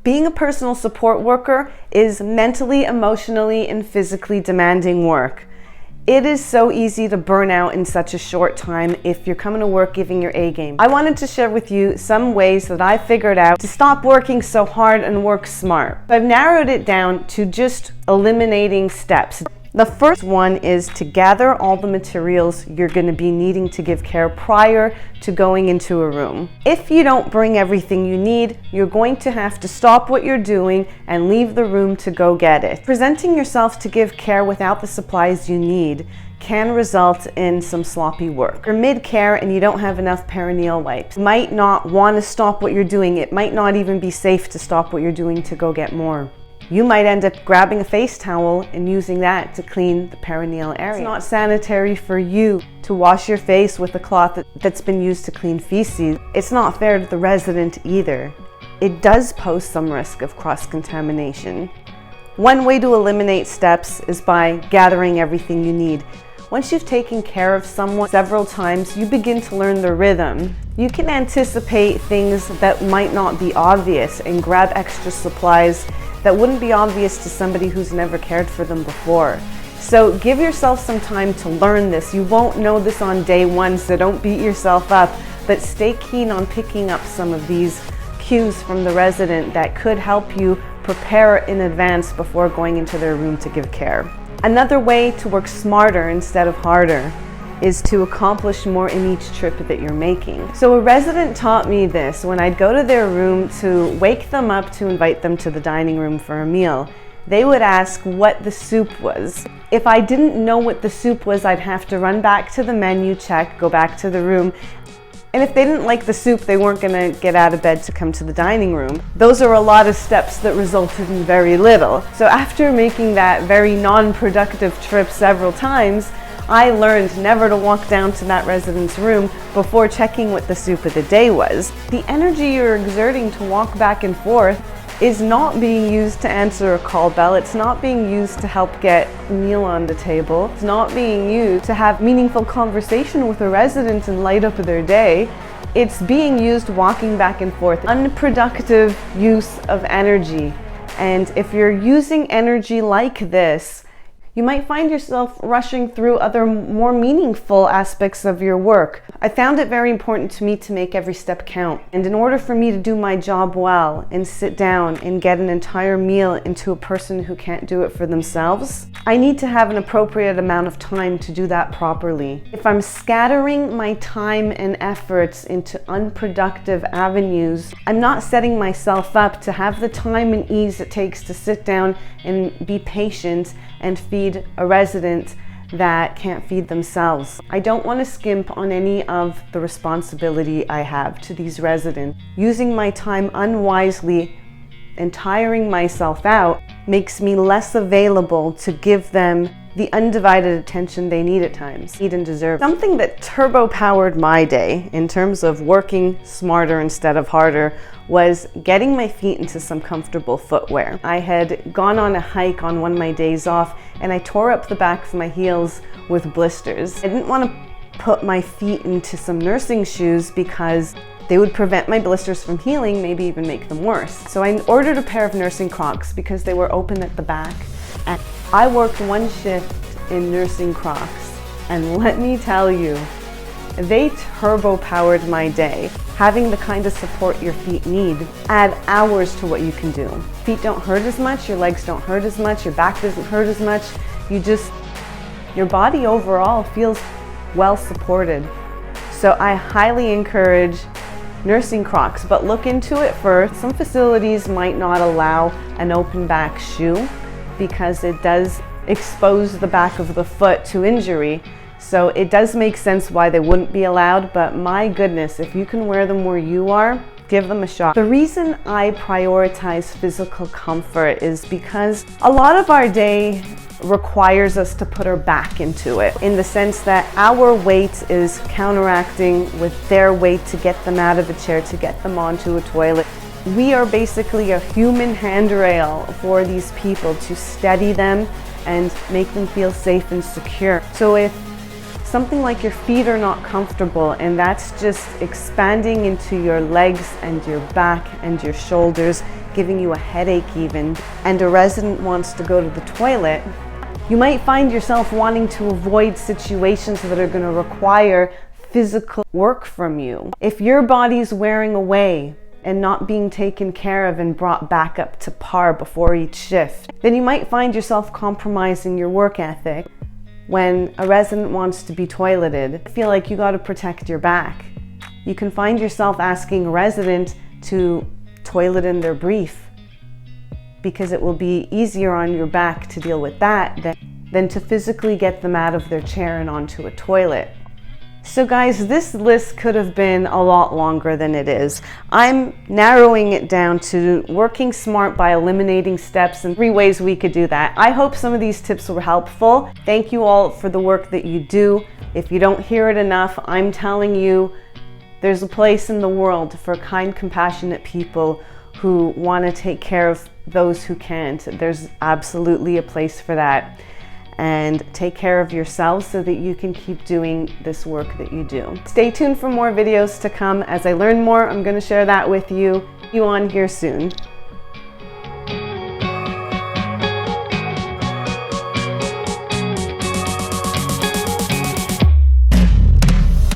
Being a personal support worker is mentally, emotionally, and physically demanding work. It is so easy to burn out in such a short time if you're coming to work giving your A game. I wanted to share with you some ways that I figured out to stop working so hard and work smart. I've narrowed it down to just eliminating steps. The first one is to gather all the materials you're going to be needing to give care prior to going into a room. If you don't bring everything you need, you're going to have to stop what you're doing and leave the room to go get it. Presenting yourself to give care without the supplies you need can result in some sloppy work. You're mid-care and you don't have enough perineal wipes. You might not want to stop what you're doing. It might not even be safe to stop what you're doing to go get more. You might end up grabbing a face towel and using that to clean the perineal area. It's not sanitary for you to wash your face with a cloth that's been used to clean feces. It's not fair to the resident either. It does pose some risk of cross-contamination. One way to eliminate steps is by gathering everything you need. Once you've taken care of someone several times, you begin to learn the rhythm. You can anticipate things that might not be obvious and grab extra supplies that wouldn't be obvious to somebody who's never cared for them before. So give yourself some time to learn this. You won't know this on day one, so don't beat yourself up, but stay keen on picking up some of these cues from the resident that could help you prepare in advance before going into their room to give care. Another way to work smarter instead of harder is to accomplish more in each trip that you're making. So a resident taught me this when I'd go to their room to wake them up to invite them to the dining room for a meal. They would ask what the soup was. If I didn't know what the soup was, I'd have to run back to the menu, check, go back to the room. And if they didn't like the soup, they weren't gonna get out of bed to come to the dining room. Those are a lot of steps that resulted in very little. So after making that very non-productive trip several times, I learned never to walk down to that resident's room before checking what the soup of the day was. The energy you're exerting to walk back and forth is not being used to answer a call bell. It's not being used to help get a meal on the table. It's not being used to have meaningful conversation with a resident and light up their day. It's being used walking back and forth. Unproductive use of energy. And if you're using energy like this, you might find yourself rushing through other more meaningful aspects of your work. I found it very important to me to make every step count. And in order for me to do my job well and sit down and get an entire meal into a person who can't do it for themselves, I need to have an appropriate amount of time to do that properly. If I'm scattering my time and efforts into unproductive avenues, I'm not setting myself up to have the time and ease it takes to sit down and be patient and feed a resident that can't feed themselves. I don't want to skimp on any of the responsibility I have to these residents. Using my time unwisely and tiring myself out makes me less available to give them the undivided attention they need at times, need and deserve. Something that turbo-powered my day in terms of working smarter instead of harder was getting my feet into some comfortable footwear. I had gone on a hike on one of my days off and I tore up the back of my heels with blisters. I didn't want to put my feet into some nursing shoes because they would prevent my blisters from healing, maybe even make them worse. So I ordered a pair of nursing Crocks because they were open at the back. And I worked one shift in nursing Crocks, and let me tell you, they turbo-powered my day. Having the kind of support your feet need add hours to what you can do. Feet don't hurt as much, your legs don't hurt as much, your back doesn't hurt as much. Your body overall feels well supported. So I highly encourage nursing Crocks, but look into it first. Some facilities might not allow an open back shoe because it does expose the back of the foot to injury. So it does make sense why they wouldn't be allowed, but my goodness, if you can wear them where you are, give them a shot. The reason I prioritize physical comfort is because a lot of our day requires us to put our back into it, in the sense that our weight is counteracting with their weight to get them out of a chair, to get them onto a toilet. We are basically a human handrail for these people to steady them and make them feel safe and secure. So if something like your feet are not comfortable and that's just expanding into your legs and your back and your shoulders, giving you a headache even, and a resident wants to go to the toilet, you might find yourself wanting to avoid situations that are going to require physical work from you. If your body's wearing away and not being taken care of and brought back up to par before each shift, then you might find yourself compromising your work ethic. When a resident wants to be toileted, I feel like you got to protect your back. You can find yourself asking a resident to toilet in their brief because it will be easier on your back to deal with that than to physically get them out of their chair and onto a toilet. So guys, this list could have been a lot longer than it is. I'm narrowing it down to working smart by eliminating steps and 3 ways we could do that. I hope some of these tips were helpful. Thank you all for the work that you do. If you don't hear it enough, I'm telling you, there's a place in the world for kind, compassionate people who want to take care of those who can't. There's absolutely a place for that. And take care of yourselves so that you can keep doing this work that you do. Stay tuned for more videos to come. As I learn more, I'm going to share that with you. See you on here soon.